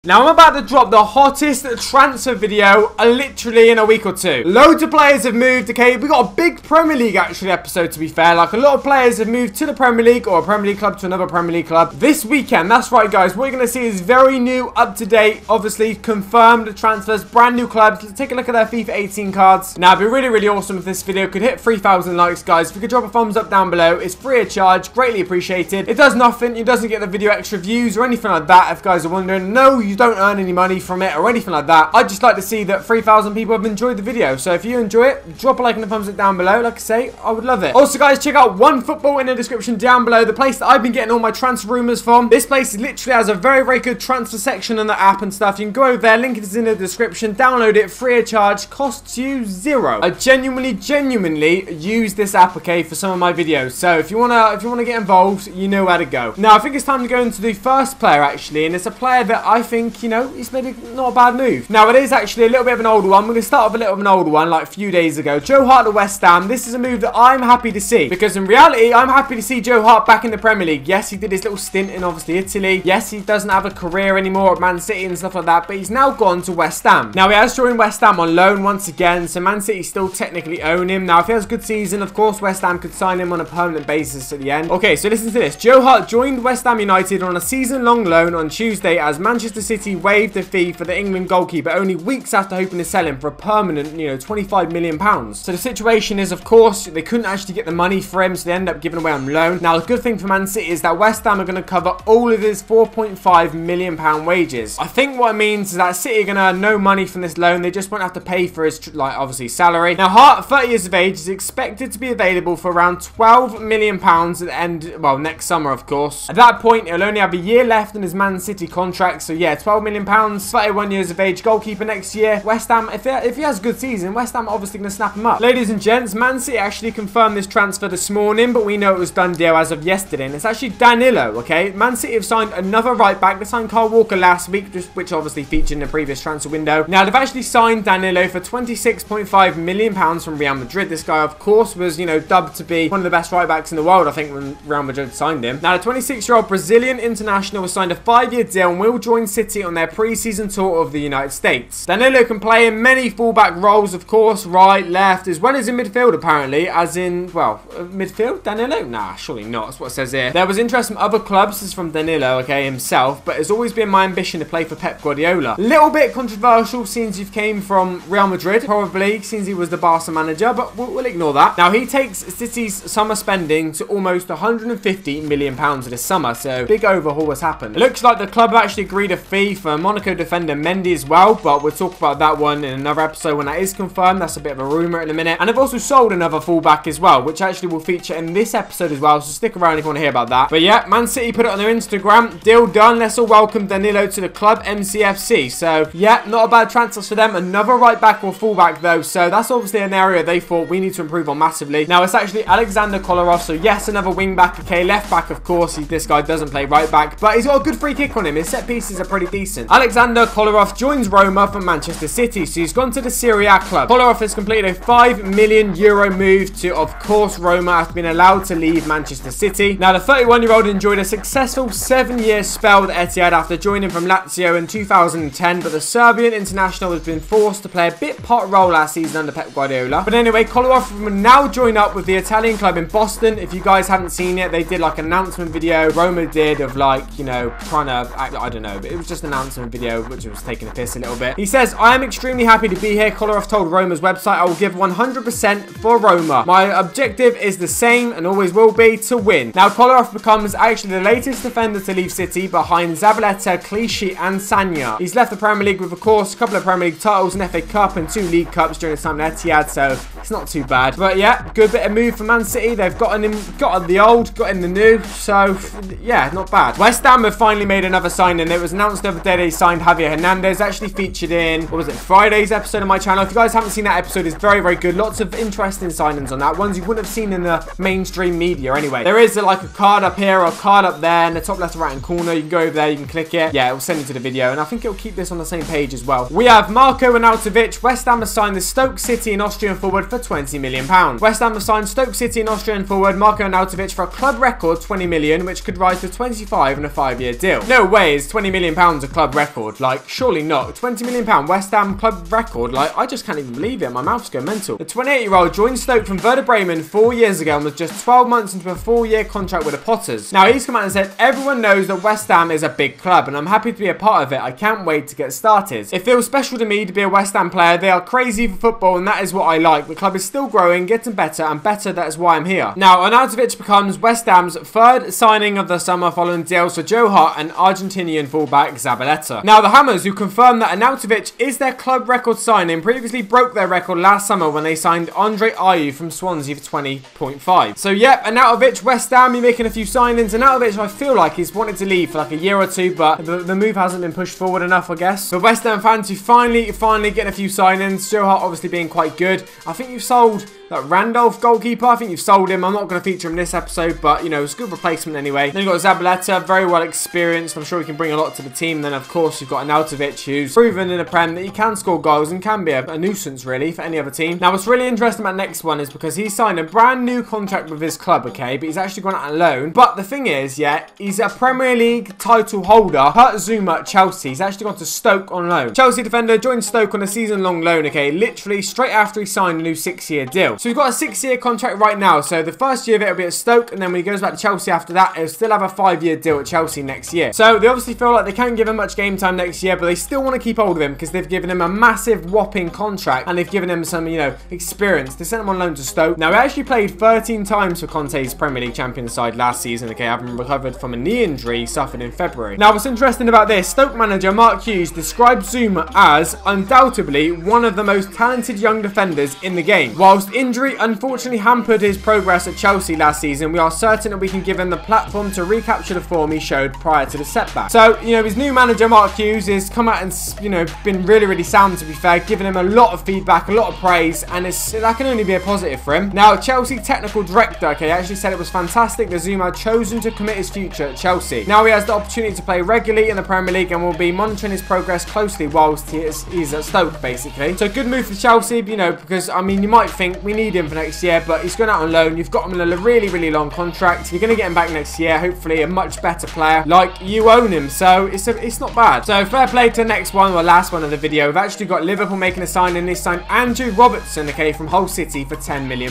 Now I'm about to drop the hottest transfer video literally in a week or two. Loads of players have moved, okay? We got a big Premier League actually episode, to be fair. Like a lot of players have moved to the Premier League or a Premier League club to another Premier League club this weekend. That's right, guys. What you're going to see is very new, up-to-date, obviously confirmed transfers, brand new clubs. Let's take a look at their FIFA 18 cards. Now, it'd be really, really awesome if this video could hit 3,000 likes, guys. If you could drop a thumbs up down below, it's free of charge, greatly appreciated. It does nothing. It doesn't get the video extra views or anything like that, if you guys are wondering. No, you don't earn any money from it or anything like that. I'd just like to see that 3,000 people have enjoyed the video. So if you enjoy it, drop a like and a thumbs up down below. Like I say, I would love it. Also, guys, check out OneFootball in the description down below, the place that I've been getting all my transfer rumors from. This place literally has a very, very good transfer section on the app and stuff. You can go over there, link is in the description, download it free of charge, costs you zero. I genuinely use this app, okay, for some of my videos. So if you wanna get involved, you know where to go. Now I think it's time to go into the first player actually, and it's a player that I think, you know, he's maybe not a bad move. Now it is actually a little bit of an older one. We're going to start with a little of an older one, like a few days ago. Joe Hart to West Ham. This is a move that I'm happy to see, because in reality, I'm happy to see Joe Hart back in the Premier League. Yes, he did his little stint in obviously Italy. Yes, he doesn't have a career anymore at Man City and stuff like that, but he's now gone to West Ham. Now he has joined West Ham on loan once again, so Man City still technically own him. Now if he has a good season, of course, West Ham could sign him on a permanent basis at the end. Okay, so listen to this. Joe Hart joined West Ham United on a season-long loan on Tuesday as Manchester City waived the fee for the England goalkeeper only weeks after hoping to sell him for a permanent, you know, £25 million. So the situation is, of course, they couldn't actually get the money for him, so they ended up giving away on loan. Now, the good thing for Man City is that West Ham are going to cover all of his £4.5 million wages. I think what it means is that City are going to earn no money from this loan. They just won't have to pay for his, like, obviously, salary. Now, Hart, 30 years of age, is expected to be available for around £12 million at the end, well, next summer, of course. At that point, he'll only have a year left in his Man City contract, so yeah, £12 million, 31 years of age, goalkeeper next year. West Ham, if he has a good season, West Ham obviously going to snap him up. Ladies and gents, Man City actually confirmed this transfer this morning, but we know it was done deal as of yesterday, and it's actually Danilo, okay? Man City have signed another right back. They signed Kyle Walker last week, which obviously featured in the previous transfer window. Now, they've actually signed Danilo for £26.5 million from Real Madrid. This guy, of course, was, you know, dubbed to be one of the best right backs in the world, I think, when Real Madrid signed him. Now, the 26-year-old Brazilian international was signed a 5-year deal and will join City on their pre-season tour of the United States. Danilo can play in many fullback roles, of course, right, left, as well as in midfield, apparently, as in, well, midfield, Danilo? Nah, surely not, that's what it says here. There was interest from other clubs, this is from Danilo, okay, himself, but it's always been my ambition to play for Pep Guardiola. Little bit controversial, since he came from Real Madrid, probably, since he was the Barca manager, but we'll ignore that. Now, he takes City's summer spending to almost £150 million this summer, so big overhaul has happened. It looks like the club have actually agreed a fee for Monaco defender Mendy as well, but we'll talk about that one in another episode when that is confirmed. That's a bit of a rumour in a minute. And they've also sold another fullback as well, which actually will feature in this episode as well, so stick around if you want to hear about that. But yeah, Man City put it on their Instagram. Deal done. Let's all welcome Danilo to the club, MCFC. So yeah, not a bad transfer for them. Another right back or fullback though, so that's obviously an area they thought we need to improve on massively. Now it's actually Alexander Kolarov, so yes, another wing back. Okay, left back, of course. This guy doesn't play right back, but he's got a good free kick on him. His set pieces are pretty decent. Alexander Kolarov joins Roma from Manchester City, so he's gone to the Serie A club. Kolarov has completed a €5 million move to, of course, Roma after being allowed to leave Manchester City. Now, the 31-year-old enjoyed a successful 7-year spell with Etihad after joining from Lazio in 2010, but the Serbian international has been forced to play a bit part role last season under Pep Guardiola. But anyway, Kolarov will now join up with the Italian club in Boston. If you guys haven't seen it, they did like an announcement video Roma did of, like, you know, trying to act, I don't know, but it was just an announcement video which was taking a piss a little bit. He says, I am extremely happy to be here. Kolarov told Roma's website, I will give 100% for Roma. My objective is the same and always will be, to win. Now, Kolarov becomes actually the latest defender to leave City behind Zabaleta, Clichy and Sagna. He's left the Premier League with, of course, a couple of Premier League titles, an FA Cup and 2 League Cups during his time at Etihad, so it's not too bad. But yeah, good bit of move for Man City. They've gotten him, got the old, got in the new, so yeah, not bad. West Ham have finally made another signing. It was announced the other day they signed Javier Hernandez, actually featured in, what was it, Friday's episode of my channel. If you guys haven't seen that episode, it's very, very good. Lots of interesting signings on that. Ones you wouldn't have seen in the mainstream media anyway. There is like a card up here or a card up there in the top left right hand corner. You can go over there, you can click it. Yeah, it will send you to the video, and I think it will keep this on the same page as well. We have Marko Arnautovic. West Ham has signed the Stoke City and Austrian forward for £20 million. West Ham have signed Stoke City and Austrian forward Marko Arnautovic for a club record £20 million, which could rise to 25 in a 5-year deal. No way is £20 million a club record. Like, surely not. £20 million West Ham club record. Like, I just can't even believe it. My mouth's going mental. The 28-year-old joined Stoke from Werder Bremen 4 years ago and was just 12 months into a 4-year contract with the Potters. Now, he's come out and said, everyone knows that West Ham is a big club and I'm happy to be a part of it. I can't wait to get started. It feels special to me to be a West Ham player. They are crazy for football and that is what I like. The club is still growing, getting better and better. That is why I'm here. Now, Arnautovic becomes West Ham's third signing of the summer following deals for Joe Hart and Argentinian fullback Zabaleta. Now, the Hammers, who confirmed that Arnautovic is their club record signing, previously broke their record last summer when they signed Andre Ayew from Swansea for 20.5. So, yep, Arnautovic, West Ham, you're making a few signings. Arnautovic, I feel like he's wanted to leave for like a year or two, but the move hasn't been pushed forward enough, I guess. But West Ham fans who finally getting a few signings. Joe Hart obviously being quite good. I think you've sold that Randolph goalkeeper. I think you've sold him. I'm not going to feature him in this episode, but, you know, it's a good replacement anyway. Then you've got Zabaleta, very well experienced. I'm sure he can bring a lot to the team. Then, of course, you've got Arnautovic, who's proven in the Prem that he can score goals and can be a nuisance, really, for any other team. Now, what's really interesting about the next one is because he's signed a brand new contract with his club, okay, but he's actually gone out on loan. But the thing is, yeah, he's a Premier League title holder. Kurt Zuma at Chelsea. He's actually gone to Stoke on loan. Chelsea defender joined Stoke on a season-long loan, okay, literally straight after he signed a new 6-year deal. So he's got a 6-year contract right now. So the first year of it will be at Stoke, and then when he goes back to Chelsea after that, he'll still have a 5-year deal at Chelsea next year. So they obviously feel like they can't give him much game time next year, but they still want to keep hold of him because they've given him a massive whopping contract and they've given him some, you know, experience. They sent him on loan to Stoke. Now, he actually played 13 times for Conte's Premier League champion side last season, okay, having recovered from a knee injury suffered in February. Now, what's interesting about this, Stoke manager Mark Hughes described Zuma as undoubtedly one of the most talented young defenders in the game. Whilst injury unfortunately hampered his progress at Chelsea last season, we are certain that we can give him the platform to recapture the form he showed prior to the setback. So, you know, his new manager Mark Hughes has come out and, you know, been really sound, to be fair, giving him a lot of feedback, a lot of praise, and that can only be a positive for him. Now, Chelsea technical director, okay, actually said it was fantastic that Zuma had chosen to commit his future at Chelsea. Now he has the opportunity to play regularly in the Premier League and will be monitoring his progress closely whilst he's at Stoke, basically. So good move for Chelsea, you know, because, I mean, you might think we need him for next year, but he's going out on loan. You've got him in a really long contract. You're going to get him back next year, hopefully a much better player. Like, you own him, so it's not bad. So fair play to the next one, or last one of the video. We've actually got Liverpool making a signing. They signed Andrew Robertson, okay, from Hull City for £10 million.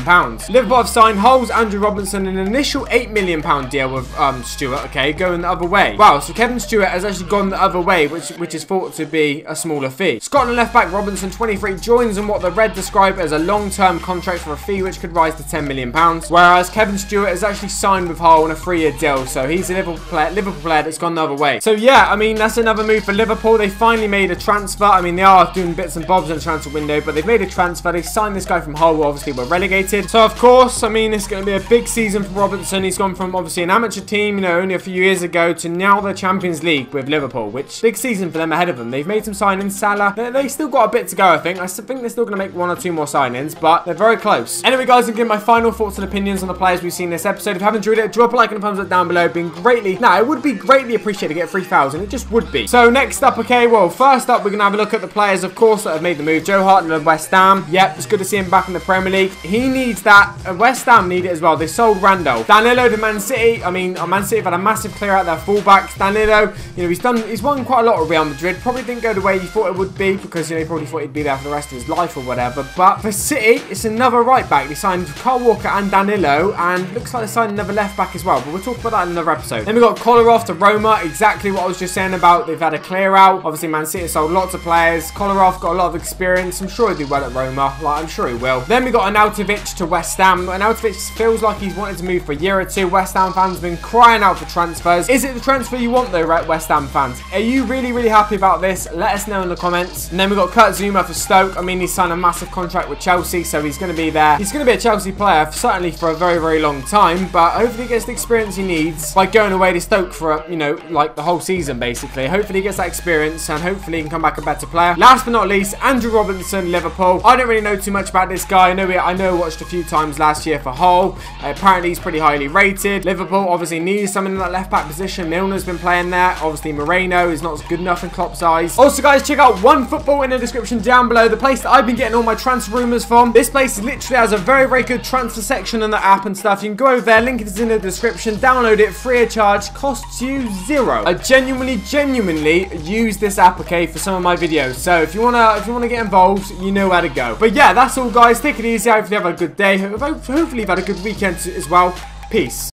Liverpool have signed Hull's Andrew Robertson an initial £8 million deal with Stewart, okay, going the other way. Wow, so Kevin Stewart has actually gone the other way, which is thought to be a smaller fee. Scotland left back Robinson, 23, joins on what the Red describe as a long-term contract for a fee which could rise to £10 million, whereas Kevin Stewart has actually signed with Hull on a 3-year deal, so he's a Liverpool player that's gone the other way. So yeah, I mean, that's another move for Liverpool. They finally made a transfer. I mean, they are doing bits and bobs in the transfer window, but they've made a transfer. They signed this guy from Hull, who obviously were relegated. So of course, I mean, it's going to be a big season for Robinson. He's gone from obviously an amateur team, you know, only a few years ago, to now the Champions League with Liverpool, which big season for them ahead of them. They've made some signings. Salah, they still got a bit to go, I think. I think they're still going to make 1 or 2 more signings, but they're very close. Anyway, guys, I'm giving my final thoughts and opinions on the players we've seen in this episode. If you haven't enjoyed it, drop a like and a thumbs up down below. It would be greatly appreciated to get 3,000. It just would be. So next up, okay, well, first up, we're going to have a look at the players, of course, that have made the move. Joe Hart and West Ham. Yep, it's good to see him back in the Premier League. He needs that. West Ham need it as well. They sold Randolph. Danilo to Man City. I mean, Man City have had a massive clear out their fullbacks. Danilo, you know, he's won quite a lot of Real Madrid. Probably didn't go the way you thought it would be because, you know, he probably thought he'd be there for the rest of his life or whatever. But for City, it's another right back. They signed Kyle Walker and Danilo, and looks like they signed another left back as well. But we'll talk about that in another episode. Then we got Kolarov to Roma. Exactly what I was just saying about. They've had a clear out. Obviously, Man City sold lots of players. Kolarov got a lot of experience. I'm sure he'll do well at Roma. Like, I'm sure he will. Then we got Arnautovic to West Ham. Arnautovic feels like he's wanted to move for a year or two. West Ham fans have been crying out for transfers. Is it the transfer you want though, right, West Ham fans? Are you really happy about this? Let us know in the comments. And then we got Kurt Zuma for Stoke. I mean, he's signed a massive contract with Chelsea, so he's going to be there. He's going to be a Chelsea player, certainly for a very long time, but hopefully he gets the experience he needs by going away to Stoke for, you know, like the whole season, basically. Hopefully he gets that experience, and hopefully he can come back a better player. Last but not least, Andrew Robinson, Liverpool. I don't really know too much about this guy. I know watched a few times last year for Hull. Apparently he's pretty highly rated. Liverpool obviously needs someone in that left back position. Milner's been playing there. Obviously Moreno is not good enough in Klopp's eyes. Also, guys, check out OneFootball in the description down below, the place that I've been getting all my transfer rumours from. This place is literally has a very, very good transfer section in the app and stuff. You can go over there, link is in the description, download it free of charge, costs you $0. I genuinely use this app, okay, for some of my videos. So if you wanna get involved, you know where to go. But yeah, that's all, guys. Take it easy. Hopefully you have a good day. Hopefully you've had a good weekend as well. Peace.